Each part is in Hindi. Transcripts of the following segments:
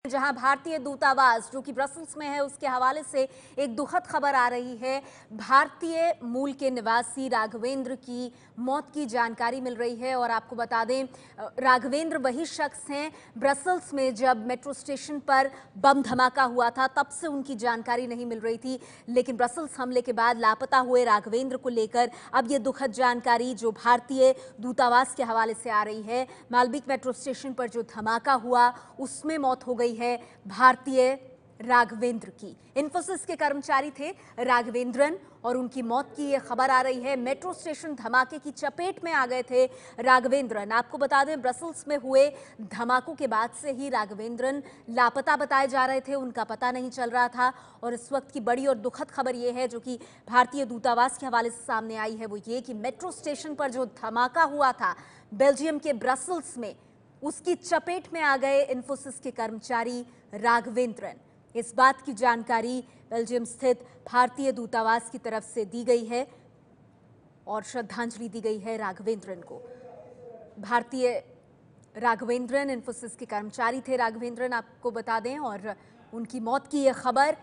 जहां भारतीय दूतावास जो कि ब्रसल्स में है उसके हवाले से एक दुखद खबर आ रही है। भारतीय मूल के निवासी राघवेंद्र की मौत की जानकारी मिल रही है और आपको बता दें राघवेंद्र वही शख्स हैं ब्रसल्स में जब मेट्रो स्टेशन पर बम धमाका हुआ था तब से उनकी जानकारी नहीं मिल रही थी, लेकिन ब्रसल्स हमले के बाद लापता हुए राघवेंद्र को लेकर अब ये दुखद जानकारी जो भारतीय दूतावास के हवाले से आ रही है। मालबीक मेट्रो स्टेशन पर जो धमाका हुआ उसमें मौत हो गई है भारतीय राघवेंद्र की। इन्फोसिस के कर्मचारी थे राघवेंद्रन और उनकी मौत की यह खबर आ रही है। मेट्रो स्टेशन धमाके की चपेट में आ गए थे राघवेंद्रन। आपको बता दें ब्रसल्स में हुए धमाकों के बाद से ही राघवेंद्रन लापता बताए जा रहे थे, उनका पता नहीं चल रहा था। और इस वक्त की बड़ी और दुखद खबर यह है जो कि भारतीय दूतावास के हवाले से सामने आई है, वो ये कि मेट्रो स्टेशन पर जो धमाका हुआ था बेल्जियम के ब्रसल्स में, उसकी चपेट में आ गए इन्फोसिस के कर्मचारी राघवेंद्रन। इस बात की जानकारी बेल्जियम स्थित भारतीय दूतावास की तरफ से दी गई है और श्रद्धांजलि दी गई है राघवेंद्रन को। भारतीय राघवेंद्रन इन्फोसिस के कर्मचारी थे राघवेंद्रन, आपको बता दें, और उनकी मौत की यह खबर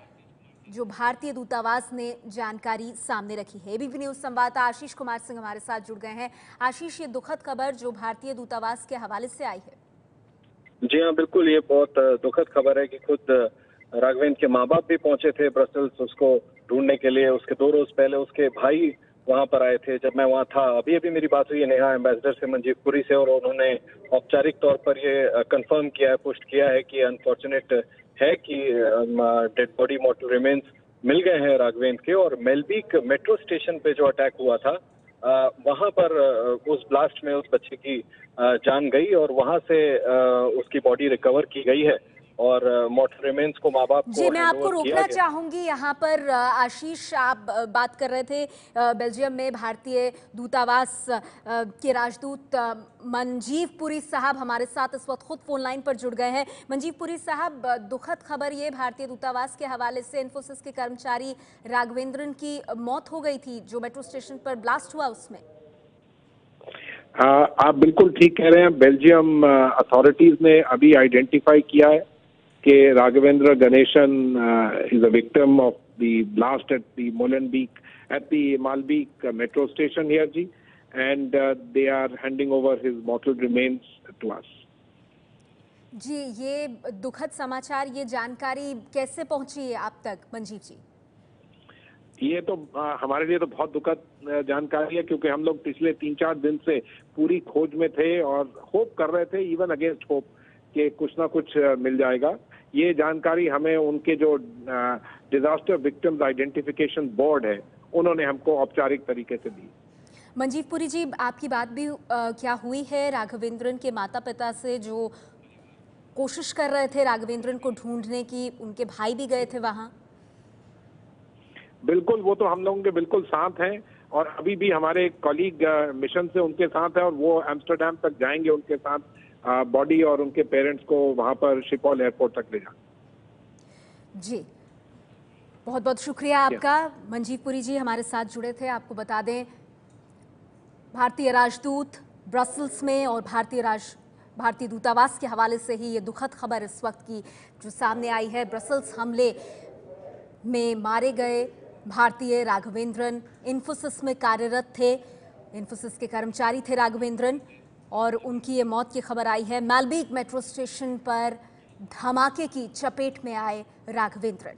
जो भारतीय दूतावास ने जानकारी सामने रखी है। एबीपी न्यूज संवाददाता आशीष कुमार सिंह हमारे साथ जुड़ गए हैं। आशीष, ये दुखद खबर जो भारतीय दूतावास के हवाले से आई है। जी हाँ, बिल्कुल, ये बहुत दुखद खबर है कि खुद राघवेंद्र के माँ बाप भी पहुंचे थे ब्रसल्स उसको ढूंढने के लिए। उसके 2 रोज पहले उसके भाई वहां पर आए थे जब मैं वहां था। अभी अभी मेरी बात हुई है नेहा एम्बेसडर से मंजीव पुरी से, और उन्होंने औपचारिक तौर पर ये कंफर्म किया है, पुष्ट किया है कि अनफॉर्चुनेट है कि डेड बॉडी मॉर्टल रिमेन्स मिल गए हैं राघवेंद्र के। और मेलबीक मेट्रो स्टेशन पे जो अटैक हुआ था वहां पर उस ब्लास्ट में उस बच्चे की जान गई और वहां से उसकी बॉडी रिकवर की गई है और मॉर्टल रिमेन्स को माँ बाप को जी, मैं आपको रोकना चाहूंगी यहाँ पर। आशीष, आप बात कर रहे थे बेल्जियम में भारतीय दूतावास के राजदूत मंजीव पुरी साहब हमारे साथ इस वक्त खुद फोन लाइन पर जुड़ गए हैं। मंजीव पुरी साहब, दुखद खबर ये भारतीय दूतावास के हवाले से इन्फोसिस के कर्मचारी राघवेंद्रन की मौत हो गई थी जो मेट्रो स्टेशन पर ब्लास्ट हुआ उसमें। आप बिल्कुल ठीक कह रहे हैं। बेल्जियम अथॉरिटीज ने अभी आइडेंटिफाई किया है कि Raghavendra Ganesan is a victim of the blast at the Molenbeek at the Malbeek metro station here ji, and they are handing over his mortal remains to us. जी, ये दुखद समाचार, ये जानकारी कैसे पहुंची है आप तक मंजीव जी? ये तो हमारे लिए तो बहुत दुखद जानकारी है क्योंकि हम लोग पिछले 3-4 दिन से पूरी खोज में थे और होप कर रहे थे, इवन अगेंस्ट होप, कि कुछ ना कुछ मिल जाएगा। ये जानकारी हमें उनके जो डिजास्टर विक्टिम्स आइडेंटिफिकेशन बोर्ड है उन्होंने हमको औपचारिक तरीके से दी। मंजीव पुरी जी, आपकी बात भी क्या हुई है राघवेंद्रन के माता पिता से जो कोशिश कर रहे थे राघवेंद्रन को ढूंढने की? उनके भाई भी गए थे वहां। बिल्कुल, वो तो हम लोगों के बिल्कुल साथ हैं और अभी भी हमारे कॉलीग मिशन से उनके साथ है और वो एम्स्टर्डम तक जाएंगे उनके साथ बॉडी और उनके पेरेंट्स को वहां पर शिपोल एयरपोर्ट तक ले जाना। जी, बहुत बहुत शुक्रिया आपका। मंजीव पुरी जी हमारे साथ जुड़े थे। आपको बता दें भारतीय राजदूत ब्रसल्स में और भारतीय दूतावास के हवाले से ही ये दुखद खबर इस वक्त की जो सामने आई है। ब्रसल्स हमले में मारे गए भारतीय राघवेंद्रन इन्फोसिस में कार्यरत थे, इन्फोसिस के कर्मचारी थे राघवेंद्रन, और उनकी ये मौत की खबर आई है। मालबीक मेट्रो स्टेशन पर धमाके की चपेट में आए राघवेंद्रन।